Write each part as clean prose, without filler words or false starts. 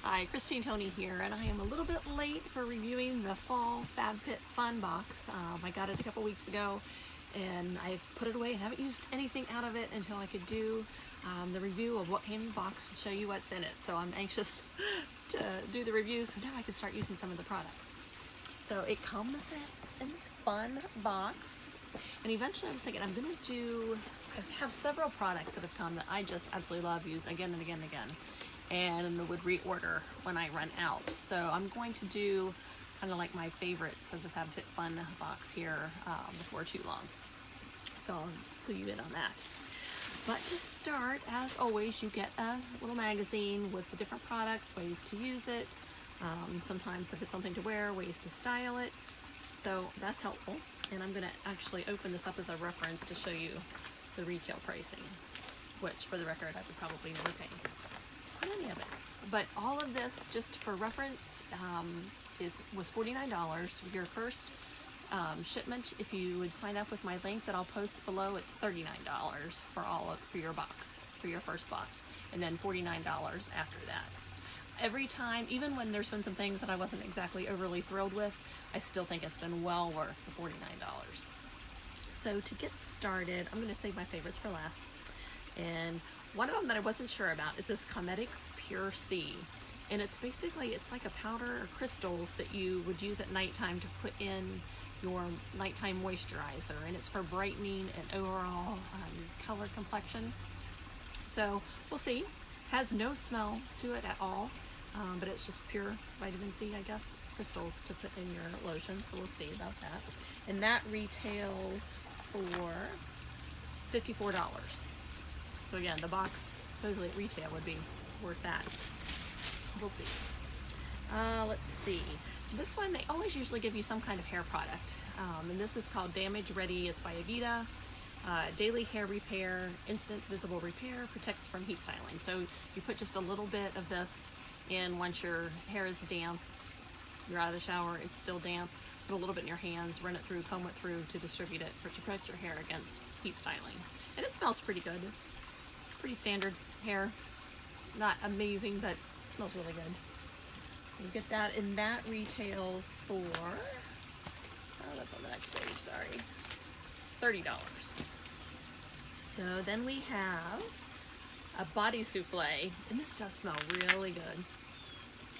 Hi, Christine Toney here, and I am a little bit late for reviewing the fall Fab Fit Fun box. I got it a couple weeks ago, and I put it away and haven't used anything out of it until I could do the review of what came in the box and show you what's in it. So I'm anxious to do the review so now I can start using some of the products. So it comes in this fun box, and eventually I was thinking I have several products that have come that I just absolutely love, use again and again and again, and would reorder when I run out. So I'm going to do kind of like my favorites of the Fab Fit Fun box here before too long. So I'll clue you in on that. But to start, as always, you get a little magazine with the different products, ways to use it, sometimes if it's something to wear, ways to style it. So that's helpful. And I'm going to actually open this up as a reference to show you the retail pricing, which for the record I would probably never pay for any of it. But all of this, just for reference, was $49. Your first shipment, if you would sign up with my link that I'll post below, it's $39 for your box, for your first box, and then $49 after that. Every time, even when there's been some things that I wasn't exactly overly thrilled with, I still think it's been well worth the $49. So to get started, I'm going to save my favorites for last. And one of them that I wasn't sure about is this Cosmetics Pure C. And it's basically, it's like a powder or crystals that you would use at nighttime to put in your nighttime moisturizer. And it's for brightening and overall color complexion. So we'll see. Has no smell to it at all, but it's just pure vitamin C, I guess, crystals to put in your lotion. So we'll see about that. And that retails for $54. So again, the box supposedly at retail would be worth that. We'll see. Let's see. This one, they always usually give you some kind of hair product. And this is called Damage Ready. It's by Aveda. Daily hair repair, instant visible repair, protects from heat styling. So you put just a little bit of this in once your hair is damp. You're out of the shower, it's still damp. Put a little bit in your hands, run it through, comb it through to distribute it to protect your hair against heat styling. And it smells pretty good. It's pretty standard hair. Not amazing, but it smells really good. So you get that, and that retails for, oh, that's on the next page, sorry, $30. So then we have a body souffle, and this does smell really good.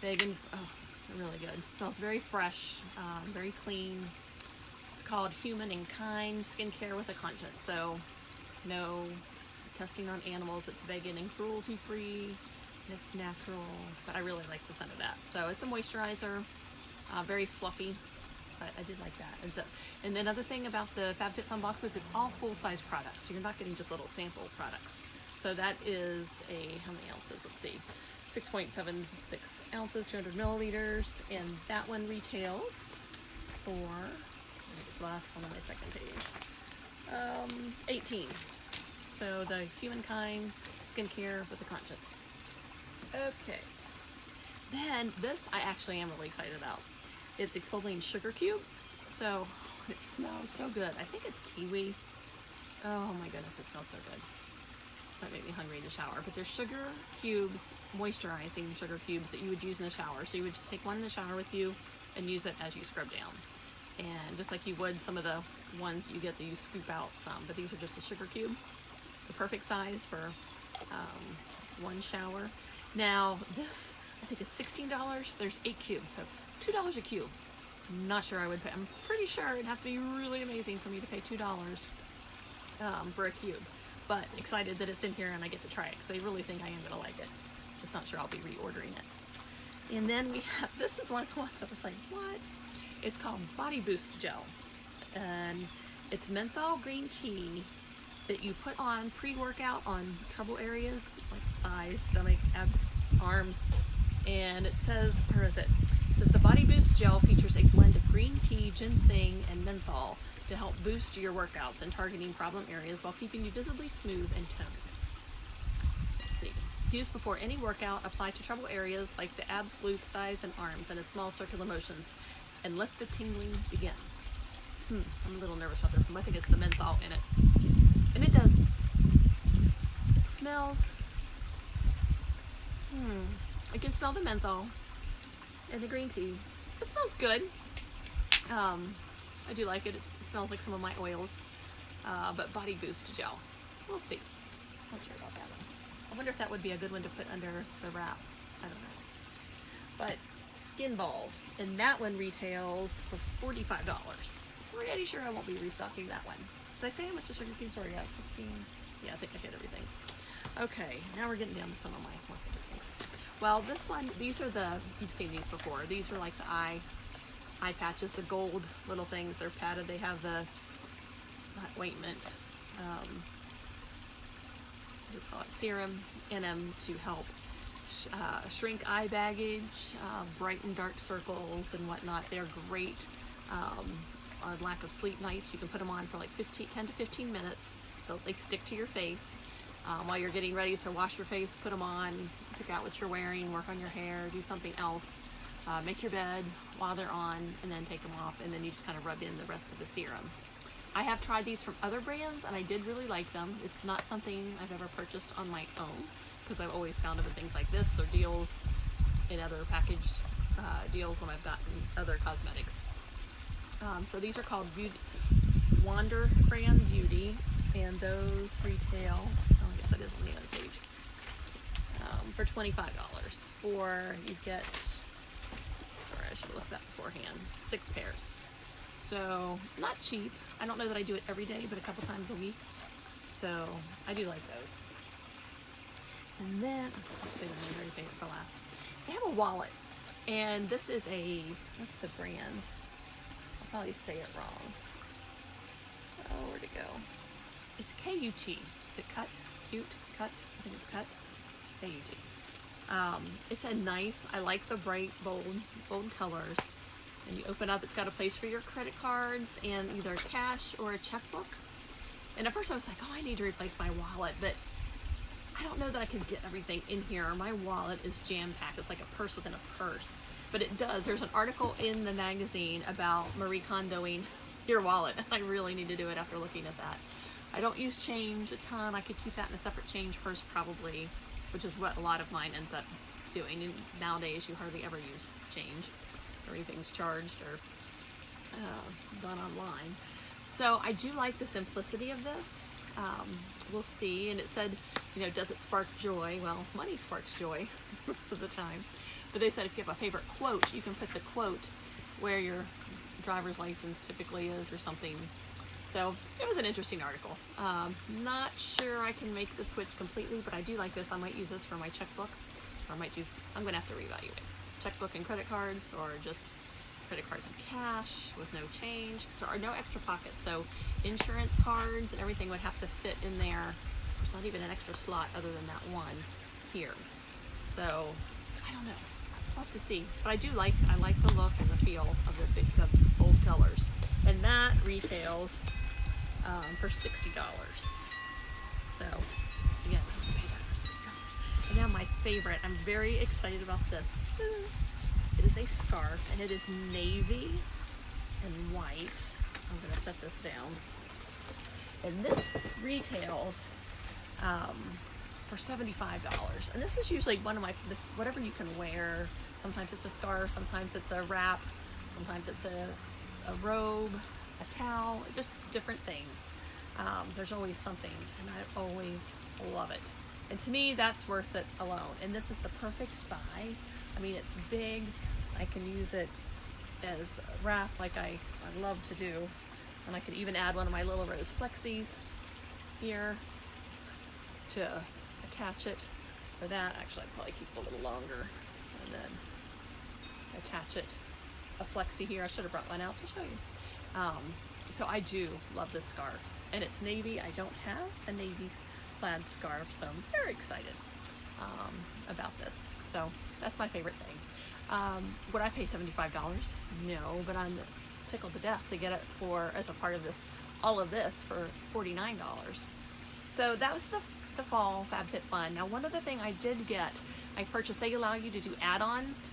Big and, oh, really good. It smells very fresh, very clean. It's called Human and Kind Skincare with a Conscience. So no testing on animals. It's vegan and cruelty free. It's natural, but I really like the scent of that. So it's a moisturizer, very fluffy, but I did like that. And another thing about the FabFitFun boxes, it's all full-size products. So you're not getting just little sample products. So that is how many ounces? Let's see. 6.76 ounces, 200 milliliters, and that one retails for, it's the last one on my second page, $18. So the Humankind Skincare with a Conscience. Okay. Then this I actually am really excited about. It's exfoliating sugar cubes. So it smells so good. I think it's kiwi. Oh my goodness, it smells so good. That made me hungry in the shower. But they're sugar cubes, moisturizing sugar cubes that you would use in the shower. So you would just take one in the shower with you and use it as you scrub down. And just like you would some of the ones you get that you scoop out some, but these are just a sugar cube. The perfect size for one shower. Now this, I think is $16. There's 8 cubes, so $2 a cube. I'm not sure I would pay. I'm pretty sure it'd have to be really amazing for me to pay $2 for a cube. But excited that it's in here and I get to try it because I really think I am going to like it. Just not sure I'll be reordering it. And then we have, this is one of the ones that was like, what? It's called Body Boost Gel. And it's menthol green tea that you put on pre-workout on trouble areas like thighs, stomach, abs, arms. And it says, where is it? It says the Body Boost Gel features a blend of green tea, ginseng, and menthol to help boost your workouts and targeting problem areas while keeping you visibly smooth and toned. Let's see. Used before any workout, apply to trouble areas like the abs, glutes, thighs, and arms in a small circular motions, and let the tingling begin. I'm a little nervous about this one. I think it's the menthol in it. And it does. It smells I can smell the menthol and the green tea. It smells good. I do like it. It smells like some of my oils, but Body Boost gel. We'll see. Not sure about that one. I wonder if that would be a good one to put under the wraps. I don't know. But Skin Ball, and that one retails for $45. Pretty sure I won't be restocking that one. Did I say how much the sugar cubes were? Yeah, 16. Yeah, I think I hit everything. Okay, now we're getting down to some of my more favorite things. Well, this one, these are the, you've seen these before. These are like the eye patches, the gold little things. They're padded. They have the ointment, what do you call it, serum in them to help shrink eye baggage, brighten dark circles and whatnot. They're great on lack of sleep nights. You can put them on for like 10 to 15 minutes. They stick to your face. While you're getting ready to wash your face, put them on, pick out what you're wearing, work on your hair, do something else, make your bed while they're on, and then take them off, and then you just kind of rub in the rest of the serum. I have tried these from other brands, and I did really like them. It's not something I've ever purchased on my own, because I've always found them in things like this, or deals in other packaged deals when I've gotten other cosmetics. So these are called Wander Brand Beauty, and those retail, oh, I guess that is on the other page, for $25. You get, sorry, I should have looked that beforehand, 6 pairs. So not cheap. I don't know that I do it every day, but a couple times a week. So I do like those. And then, let's see, my very favorite for last. They have a wallet, and this is a, what's the brand? I'll probably say it wrong. Oh, where'd it go? It's KUT. Is it Cut? Cute? Cut? I think it's Cut. KUT. It's a nice, I like the bright, bold colors. And you open up, it's got a place for your credit cards and either cash or a checkbook. And at first I was like, oh, I need to replace my wallet, but I don't know that I could get everything in here. My wallet is jam-packed. It's like a purse within a purse. But it does. There's an article in the magazine about Marie Kondoing your wallet, and I really need to do it after looking at that. I don't use change a ton. I could keep that in a separate change purse probably, which is what a lot of mine ends up doing. And nowadays, you hardly ever use change. Everything's charged or done online. So I do like the simplicity of this. We'll see. And it said, you know, does it spark joy? Well, money sparks joy most of the time. But they said if you have a favorite quote, you can put the quote where your driver's license typically is or something. So it was an interesting article. Not sure I can make the switch completely, but I do like this. I might use this for my checkbook, or I might do, I'm going to have to reevaluate. Checkbook and credit cards, or just credit cards and cash with no change, because there are no extra pockets. So insurance cards and everything would have to fit in there. There's not even an extra slot other than that one here. So I don't know. We'll have to see. But I like the look and the feel of the bold colors. And that retails for $60. So again, I would pay that for $60. And now my favorite, I'm very excited about this. It is a scarf, and it is navy and white. I'm going to set this down. And this retails for $75. And this is usually one of my, whatever you can wear. Sometimes it's a scarf, sometimes it's a wrap, sometimes it's a robe, a towel, just different things. There's always something, and I always love it. And to me, that's worth it alone. And this is the perfect size. I mean, it's big. I can use it as a wrap like I love to do. And I could even add one of my little rose flexies here to attach it. For that, actually, I'd probably keep it a little longer. And then attach it, a flexi here. I should have brought one out to show you. So I do love this scarf. And it's navy. I don't have a navy plaid scarf, so I'm very excited about this. So that's my favorite thing. Would I pay $75? No, but I'm tickled to death to get it for, as a part of this, all of this for $49. So that was the fall Fab Fit Fun. Now, one other thing I did get, I purchased, they allow you to do add-ons,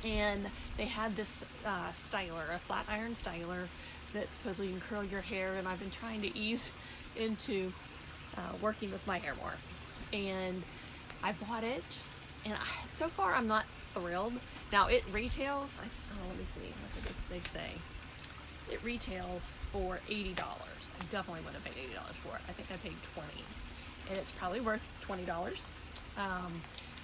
and they had this styler, a flat iron styler that supposedly you can curl your hair, and I've been trying to ease into working with my hair more. And I bought it, And so far I'm not thrilled. Now it retails, let me see, what did they say? It retails for $80. I definitely wouldn't have paid $80 for it. I think I paid $20. And it's probably worth $20.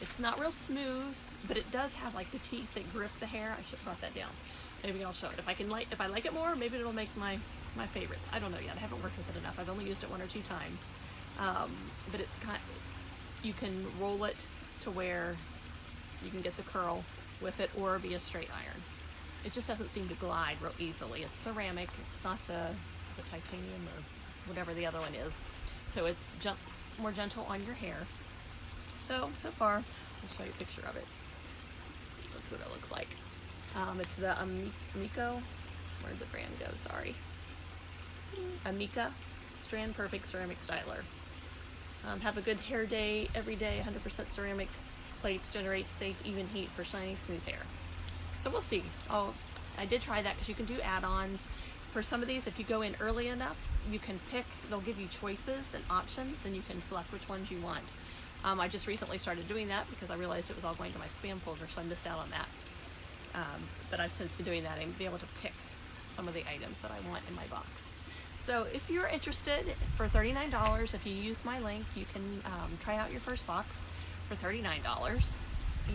It's not real smooth, but it does have like the teeth that grip the hair. I should have brought that down. Maybe I'll show it. If I like it more, maybe it'll make my favorites. I don't know yet. I haven't worked with it enough. I've only used it 1 or 2 times. But it's you can roll it to where you can get the curl with it or be a straight iron. It just doesn't seem to glide real easily. It's ceramic. It's not the titanium or whatever the other one is. So it's more gentle on your hair. So far, I'll show you a picture of it. That's what it looks like. It's the Amico, where'd the brand go, sorry. Amica Strand Perfect Ceramic Styler. Have a good hair day every day. 100% ceramic plates generate safe, even heat for shiny, smooth hair. So we'll see. I did try that because you can do add-ons. For some of these, if you go in early enough, you can pick, they'll give you choices and options, and you can select which ones you want. I just recently started doing that because I realized it was all going to my spam folder, so I missed out on that. But I've since been doing that and be able to pick some of the items that I want in my box. So if you're interested, for $39, if you use my link, you can try out your first box for $39.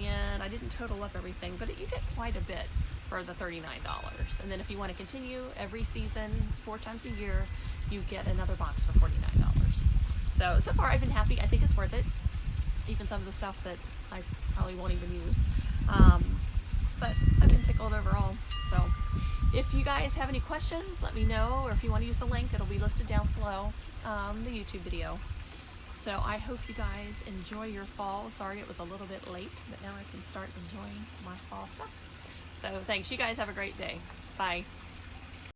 And I didn't total up everything, but you get quite a bit for the $39. And then if you want to continue every season, 4 times a year, you get another box for $49. So far I've been happy. I think it's worth it. Even some of the stuff that I probably won't even use. But I've been tickled overall. So if you guys have any questions, let me know. Or if you want to use the link, it'll be listed down below the YouTube video. So I hope you guys enjoy your fall. Sorry it was a little bit late, but now I can start enjoying my fall stuff. So thanks. You guys have a great day. Bye.